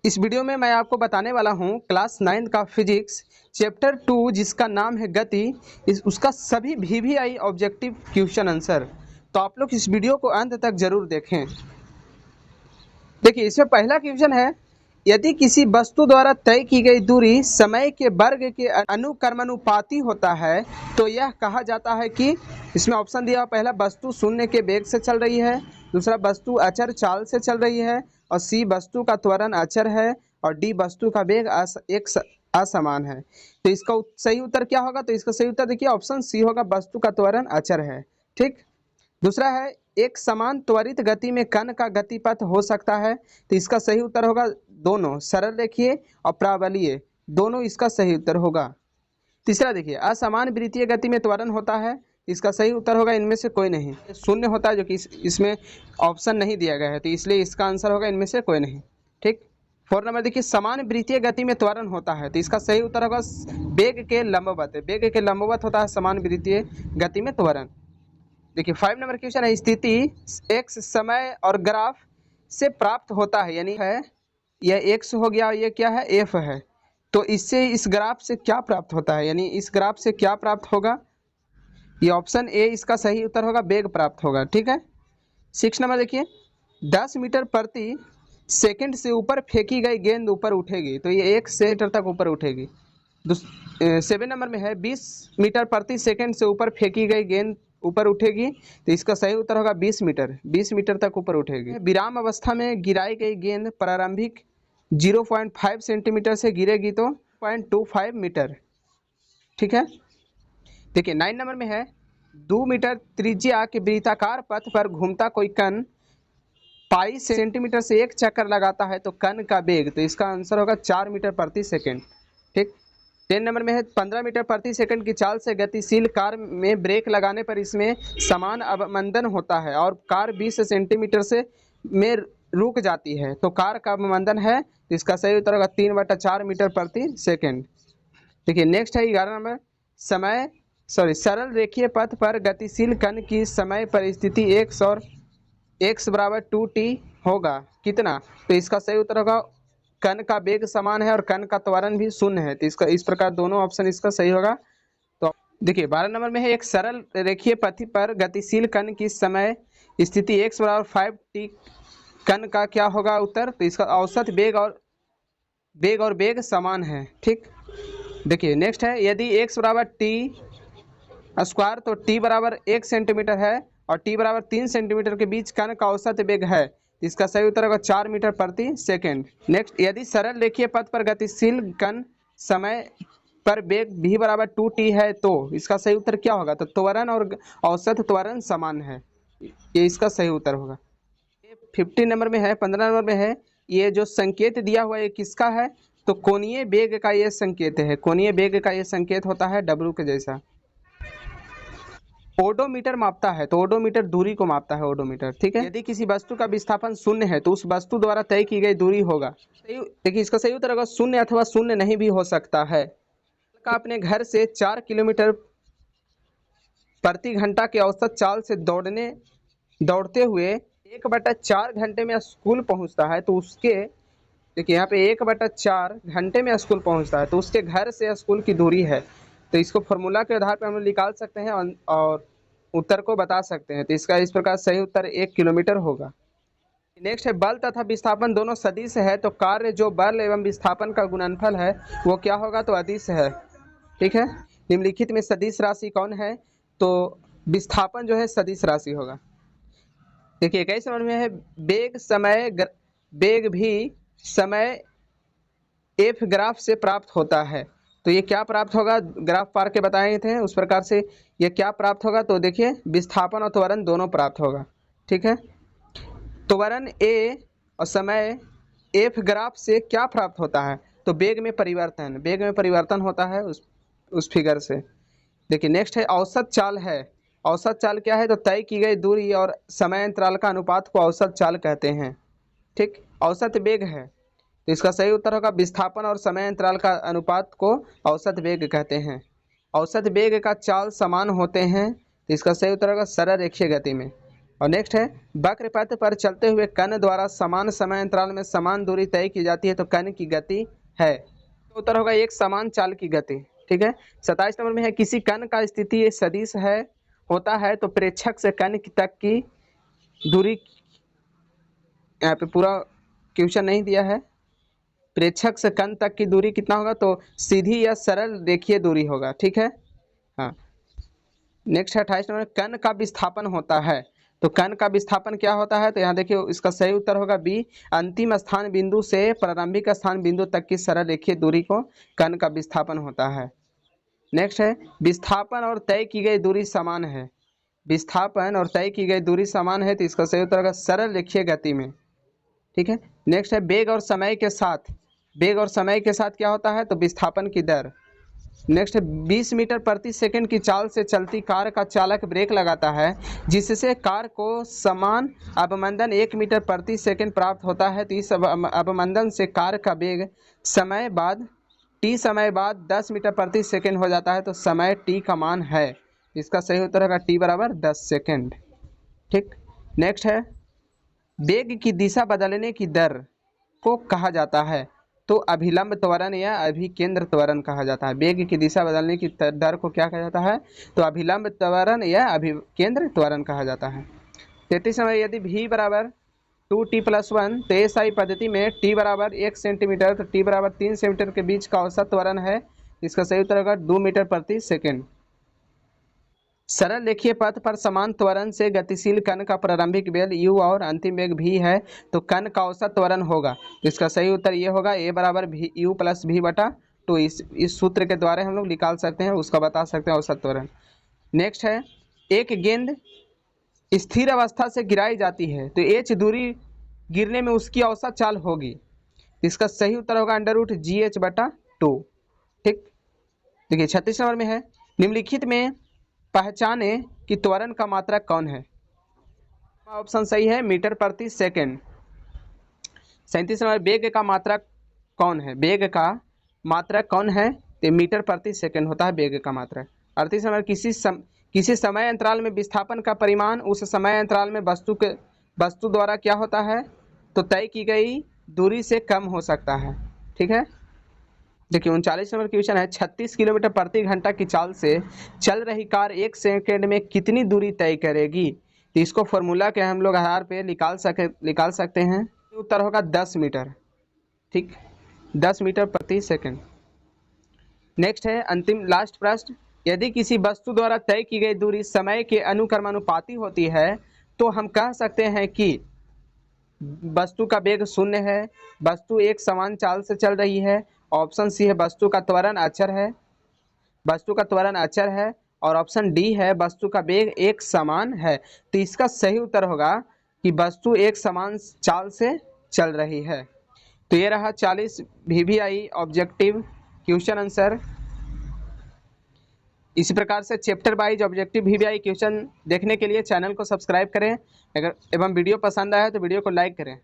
इस वीडियो में मैं आपको बताने वाला हूं क्लास 9 का फिजिक्स चैप्टर 2 जिसका नाम है गति, उसका सभी VVI ऑब्जेक्टिव क्वेश्चन आंसर। तो आप लोग इस वीडियो को अंत तक जरूर देखें। देखिए, इसमें पहला क्वेश्चन है, यदि किसी वस्तु द्वारा तय की गई दूरी समय के वर्ग के अनुक्रमानुपाती होता है तो यह कहा जाता है कि, इसमें ऑप्शन दिया, पहला वस्तु शून्य के वेग से चल रही है, दूसरा वस्तु अचर चाल से चल रही है, और सी वस्तु का त्वरण अचर है, और डी वस्तु का वेग असमान है। तो इसका सही उत्तर क्या होगा? तो इसका सही उत्तर देखिए ऑप्शन सी होगा, वस्तु का त्वरण अचर है। ठीक। दूसरा है, एक समान त्वरित गति में कण का गतिपथ हो सकता है। तो इसका सही उत्तर होगा दोनों, सरल रेखीय और प्राबल्य, दोनों इसका सही उत्तर होगा। तीसरा देखिए, असमान वृत्तीय गति में त्वरण होता है। इसका सही उत्तर होगा इनमें से कोई नहीं, शून्य होता है, जो कि इसमें ऑप्शन नहीं दिया गया है, तो इसलिए इसका आंसर होगा इनमें से कोई नहीं। ठीक। 4 नंबर देखिए, समान वृत्तीय गति में त्वरण होता है। तो इसका सही उत्तर होगा वेग के लंबवत। वेग के लंबवत होता है समान वृत्तीय गति में त्वरण। देखिए 5 नंबर क्वेश्चन है, स्थिति x समय और ग्राफ से प्राप्त होता है, यानी है यह x हो गया, ये क्या है, f है। तो इससे इस ग्राफ से क्या प्राप्त होता है, यानी इस ग्राफ से क्या प्राप्त होगा? ये ऑप्शन ए इसका सही उत्तर होगा, वेग प्राप्त होगा। ठीक है। 6 नंबर देखिए, 10 मीटर प्रति सेकंड से ऊपर फेंकी गई गेंद ऊपर उठेगी। तो ये 1 सेंटीमीटर तक ऊपर उठेगी। 7 नंबर में है, 20 मीटर प्रति सेकंड से ऊपर फेंकी गई गेंद ऊपर उठेगी। तो इसका सही उत्तर होगा 20 मीटर, 20 मीटर तक ऊपर उठेगी। विराम अवस्था में गिराई गई गेंद प्रारंभिक 0.5 सेंटीमीटर से गिरेगी तो 0.25 मीटर। ठीक है। देखिए 9 नंबर में है, 2 मीटर त्रिज्या के वृत्ताकार पथ पर घूमता कोई कण पाई सेंटीमीटर से एक चक्कर लगाता है तो कण का वेग, तो इसका आंसर होगा 4 मीटर प्रति सेकंड। ठीक। 10 नंबर में है, 15 मीटर प्रति सेकंड की चाल से गतिशील कार में ब्रेक लगाने पर इसमें समान अवमंदन होता है और कार 20 सेंटीमीटर से में रुक जाती है, तो कार का अवमंदन है। तो इसका सही उत्तर होगा 3/4 मीटर प्रति सेकंड। देखिए नेक्स्ट है 11 नंबर, सरल रेखीय पथ पर गतिशील कण की समय परिस्थिति x और x बराबर 2t होगा कितना? तो इसका सही उत्तर होगा कण का वेग समान है और कण का त्वरण भी शून्य है। तो इसका इस प्रकार दोनों ऑप्शन इसका सही होगा। तो देखिए 12 नंबर में है, एक सरल रेखीय पथ पर गतिशील कण की समय स्थिति x बराबर 5t, कण का क्या होगा उत्तर? तो इसका औसत वेग और वेग समान है। ठीक। देखिए नेक्स्ट है, यदि x बराबर t स्क्वायर तो t बराबर 1 सेंटीमीटर है और t बराबर 3 सेंटीमीटर के बीच कण का औसत वेग है, इसका सही उत्तर होगा 4 मीटर प्रति सेकंड। नेक्स्ट, यदि सरल रेखीय पथ पर गतिशील कण समय पर वेग v बराबर 2t है तो इसका सही उत्तर क्या होगा? तो त्वरण और औसत त्वरण समान है, ये इसका सही उत्तर होगा। 15 नंबर में है, 15 नंबर में है, ये जो संकेत दिया हुआ है किसका है? तो कोणीय वेग का ये संकेत है। कोणीय वेग का ये संकेत होता है W के जैसा। ओडोमीटर मापता है, तो ओडोमीटर दूरी को मापता है, ओडोमीटर। ठीक है। यदि किसी वस्तु का विस्थापन शून्य है तो उस वस्तु द्वारा तय की गई दूरी होगा, देखिए इसका सही उत्तर होगा शून्य अथवा शून्य नहीं भी हो सकता है। का अपने घर से 4 किलोमीटर प्रति घंटा के औसत चाल से दौड़ते हुए 1/4 घंटे में स्कूल पहुंचता है, तो उसके, देखिए यहाँ पे 1/4 घंटे में स्कूल पहुंचता है, तो उसके घर से स्कूल की दूरी है। तो इसको फॉर्मूला के आधार पर हम निकाल सकते हैं और उत्तर को बता सकते हैं। तो इसका इस प्रकार सही उत्तर 1 किलोमीटर होगा। नेक्स्ट है, बल तथा विस्थापन दोनों सदिश है, तो कार्य जो बल एवं विस्थापन का गुणनफल है वो क्या होगा? तो अदिश है। ठीक है। निम्नलिखित में सदिश राशि कौन है? तो विस्थापन जो है सदिश राशि होगा। देखिए 21 नंबर में है, वेग भी समय एफ ग्राफ से प्राप्त होता है। तो ये क्या प्राप्त होगा? ग्राफ पार के बताए थे उस प्रकार से ये क्या प्राप्त होगा? तो देखिए विस्थापन और त्वरण दोनों प्राप्त होगा। ठीक है। त्वरण ए और समय एफ ग्राफ से क्या प्राप्त होता है? तो वेग में परिवर्तन होता है उस फिगर से। देखिए नेक्स्ट है, औसत चाल है। औसत चाल क्या है? तो तय की गई दूरी और समय अंतराल का अनुपात को औसत चाल कहते हैं। ठीक। औसत वेग है, तो इसका सही उत्तर होगा विस्थापन और समय अंतराल का अनुपात को औसत वेग कहते हैं। औसत वेग का चाल समान होते हैं, तो इसका सही उत्तर होगा सरल रेखीय गति में। और नेक्स्ट है वक्र पथ पर चलते हुए कण द्वारा समान समय अंतराल में समान दूरी तय की जाती है तो कण की गति है। तो उत्तर होगा एक समान चाल की गति। ठीक है। 27 नंबर में है किसी कण का स्थिति सदिश है होता है तो प्रेक्षक से कण तक की दूरी, यहाँ पे पूरा क्वेश्चन नहीं दिया है, प्रेक्षक से कण तक की दूरी कितना होगा तो सीधी या सरल रेखीय दूरी होगा। ठीक है। हाँ। नेक्स्ट है 28 नंबर कण का विस्थापन होता है तो कण का विस्थापन क्या होता है तो यहाँ देखिए इसका सही उत्तर होगा बी, अंतिम स्थान बिंदु से प्रारंभिक स्थान बिंदु तक की सरल रेखीय दूरी को कण का विस्थापन होता है। नेक्स्ट है विस्थापन और तय की गई दूरी समान है, विस्थापन और तय की गई दूरी समान है तो इसका सही उत्तर होगा सरल रेखीय गति में। ठीक है। नेक्स्ट है वेग और समय के साथ, वेग और समय के साथ क्या होता है तो विस्थापन की दर। नेक्स्ट है 20 मीटर प्रति सेकंड की चाल से चलती कार का चालक ब्रेक लगाता है जिससे कार को समान अवमंदन 1 मीटर प्रति सेकंड प्राप्त होता है तो इस अवमंदन से कार का वेग समय बाद t 10 मीटर प्रति सेकंड हो जाता है तो समय t का मान है, इसका सही उत्तर होगा t बराबर 10 सेकंड। ठीक। नेक्स्ट है वेग की दिशा बदलने की दर को कहा जाता है तो अभिलंब त्वरण या अभिकेंद्र त्वरण कहा जाता है। वेग की दिशा बदलने की दर को क्या कहा जाता है तो अभिलंब त्वरण या अभिकेंद्र त्वरण कहा जाता है। 33 नंबर यदि v बराबर 2t+1 तो एसआई पद्धति में t बराबर 1 सेंटीमीटर तो t बराबर 3 सेंटीमीटर के बीच का औसत त्वरण है, इसका सही उत्तर होगा 2 मीटर प्रति सेकेंड। सरल रेखीय पथ पर समान त्वरण से गतिशील कण का प्रारंभिक वेग u और अंतिम वेग v है तो कण का औसत त्वरण होगा, तो इसका सही उत्तर ये होगा a बराबर u प्लस v बटा 2। इस सूत्र के द्वारा हम लोग निकाल सकते हैं, उसका बता सकते हैं औसत त्वरण। नेक्स्ट है एक गेंद स्थिर अवस्था से गिराई जाती है तो h दूरी गिरने में उसकी औसत चाल होगी, इसका सही उत्तर होगा √GH बटा 2। ठीक। देखिए 36 नंबर में है निम्नलिखित में पहचाने कि त्वरण का मात्रक कौन है। ऑप्शन सही है मीटर प्रति सेकंड। 37 नंबर वेग का मात्रक कौन है, वेग का मात्रक कौन है तो मीटर प्रति सेकंड होता है वेग का मात्रक। 38 नंबर किसी समय अंतराल में विस्थापन का परिमाण उस समय अंतराल में वस्तु द्वारा क्या होता है तो तय की गई दूरी से कम हो सकता है। ठीक है। देखिए 39 नंबर क्वेश्चन है 36 किलोमीटर प्रति घंटा की चाल से चल रही कार 1 सेकंड में कितनी दूरी तय करेगी, तो इसको फॉर्मूला के हम लोग आधार पे निकाल सकते हैं। उत्तर होगा 10 मीटर। ठीक, 10 मीटर प्रति सेकंड। नेक्स्ट है अंतिम लास्ट प्रश्न, यदि किसी वस्तु द्वारा तय की गई दूरी समय के अनुक्रमानुपाती होती है तो हम कह सकते हैं कि वस्तु का वेग 0 है, वस्तु एक समान चाल से चल रही है। ऑप्शन सी है वस्तु का त्वरण अचर है, वस्तु का त्वरण अचर है। और ऑप्शन डी है वस्तु का वेग एक समान है। तो इसका सही उत्तर होगा कि वस्तु एक समान चाल से चल रही है। तो ये रहा 40 VVI ऑब्जेक्टिव क्वेश्चन आंसर। इसी प्रकार से chapter wise objective VVI question देखने के लिए चैनल को सब्सक्राइब करें, अगर एवं वीडियो पसंद आया तो वीडियो को लाइक करें।